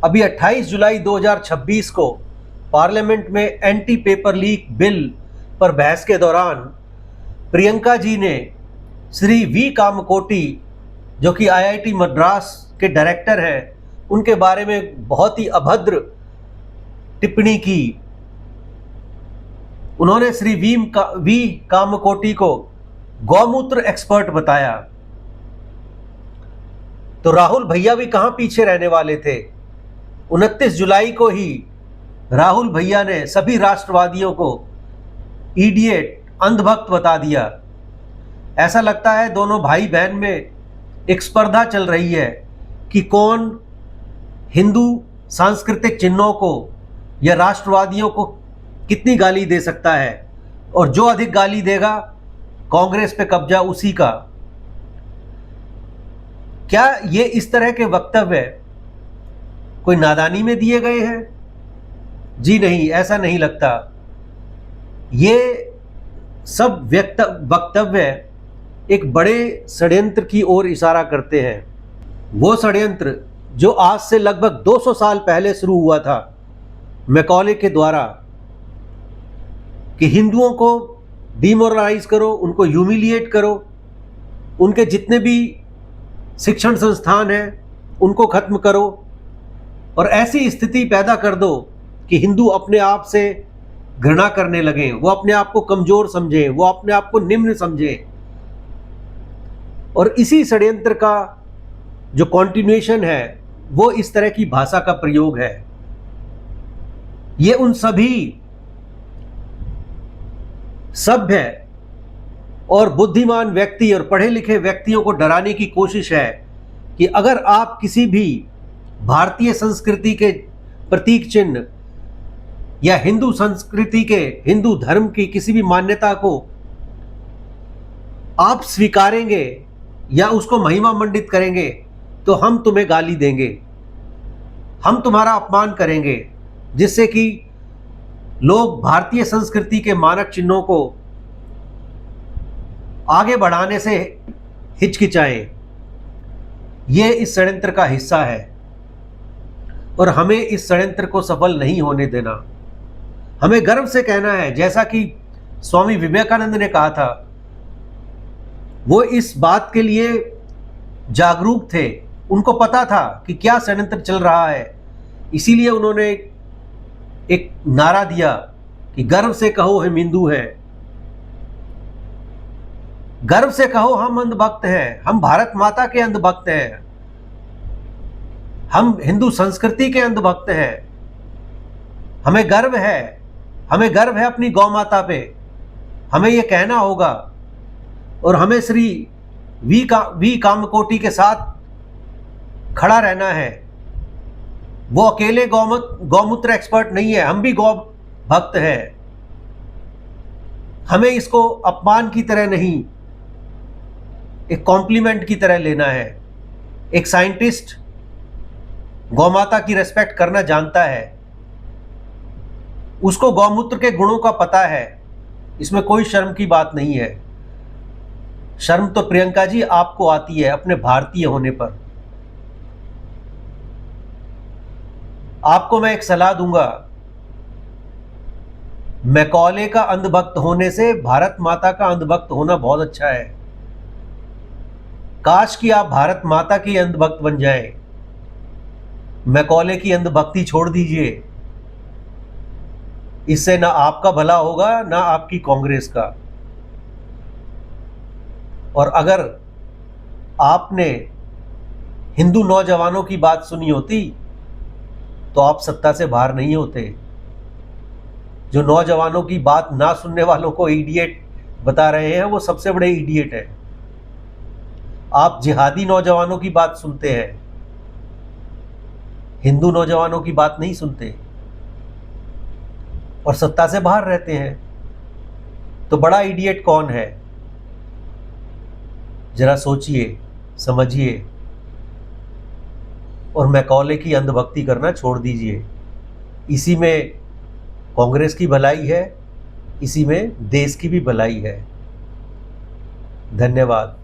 अभी 28 जुलाई 2026 को पार्लियामेंट में एंटी पेपर लीक बिल पर बहस के दौरान प्रियंका जी ने श्री वी कामकोटी, जो कि आईआईटी मद्रास के डायरेक्टर हैं, उनके बारे में बहुत ही अभद्र टिप्पणी की। उन्होंने श्री वी कामकोटी को गौमूत्र एक्सपर्ट बताया। तो राहुल भैया भी कहां पीछे रहने वाले थे। 29 जुलाई को ही राहुल भैया ने सभी राष्ट्रवादियों को इडियट, अंधभक्त बता दिया। ऐसा लगता है दोनों भाई बहन में एक स्पर्धा चल रही है कि कौन हिंदू सांस्कृतिक चिन्हों को या राष्ट्रवादियों को कितनी गाली दे सकता है, और जो अधिक गाली देगा कांग्रेस पे कब्जा उसी का। क्या ये इस तरह के वक्तव्य कोई नादानी में दिए गए हैं? जी नहीं, ऐसा नहीं लगता। ये सब वक्तव्य एक बड़े षड्यंत्र की ओर इशारा करते हैं। वो षड्यंत्र जो आज से लगभग 200 साल पहले शुरू हुआ था मैकॉले के द्वारा, कि हिंदुओं को डिमोरलाइज करो, उनको ह्यूमिलिएट करो, उनके जितने भी शिक्षण संस्थान हैं उनको खत्म करो, और ऐसी स्थिति पैदा कर दो कि हिंदू अपने आप से घृणा करने लगें, वो अपने आप को कमजोर समझें, वो अपने आप को निम्न समझें। और इसी षड्यंत्र का जो कॉन्टिन्यूएशन है वो इस तरह की भाषा का प्रयोग है। ये उन सभी सभ्य और बुद्धिमान व्यक्ति और पढ़े लिखे व्यक्तियों को डराने की कोशिश है कि अगर आप किसी भी भारतीय संस्कृति के प्रतीक चिन्ह या हिंदू संस्कृति के, हिंदू धर्म की किसी भी मान्यता को आप स्वीकारेंगे या उसको महिमा मंडित करेंगे तो हम तुम्हें गाली देंगे, हम तुम्हारा अपमान करेंगे, जिससे कि लोग भारतीय संस्कृति के मानक चिन्हों को आगे बढ़ाने से हिचकिचाएं। ये इस षड्यंत्र का हिस्सा है और हमें इस षड्यंत्र को सफल नहीं होने देना। हमें गर्व से कहना है, जैसा कि स्वामी विवेकानंद ने कहा था, वो इस बात के लिए जागरूक थे, उनको पता था कि क्या षड्यंत्र चल रहा है, इसीलिए उन्होंने एक नारा दिया कि गर्व से कहो हम हिंदू हैं, गर्व से कहो हम अंधभक्त हैं, हम भारत माता के अंधभक्त हैं, हम हिंदू संस्कृति के अंधभक्त हैं। हमें गर्व है, हमें गर्व है अपनी गौ माता पे, हमें ये कहना होगा। और हमें श्री वी कामकोटी के साथ खड़ा रहना है। वो अकेले गौमूत्र एक्सपर्ट नहीं है, हम भी गौ भक्त हैं। हमें इसको अपमान की तरह नहीं, एक कॉम्प्लीमेंट की तरह लेना है। एक साइंटिस्ट गौमाता की रेस्पेक्ट करना जानता है, उसको गौमूत्र के गुणों का पता है, इसमें कोई शर्म की बात नहीं है। शर्म तो प्रियंका जी आपको आती है अपने भारतीय होने पर। आपको मैं एक सलाह दूंगा, मैकॉले का अंधभक्त होने से भारत माता का अंधभक्त होना बहुत अच्छा है। काश कि आप भारत माता की अंधभक्त बन जाएं। मैकॉले की अंधभक्ति छोड़ दीजिए, इससे ना आपका भला होगा ना आपकी कांग्रेस का। और अगर आपने हिंदू नौजवानों की बात सुनी होती तो आप सत्ता से बाहर नहीं होते। जो नौजवानों की बात ना सुनने वालों को इडियट बता रहे हैं, वो सबसे बड़े इडियट हैं। आप जिहादी नौजवानों की बात सुनते हैं, हिंदू नौजवानों की बात नहीं सुनते और सत्ता से बाहर रहते हैं। तो बड़ा इडियट कौन है? जरा सोचिए, समझिए और मैकॉले की अंधभक्ति करना छोड़ दीजिए। इसी में कांग्रेस की भलाई है, इसी में देश की भी भलाई है। धन्यवाद।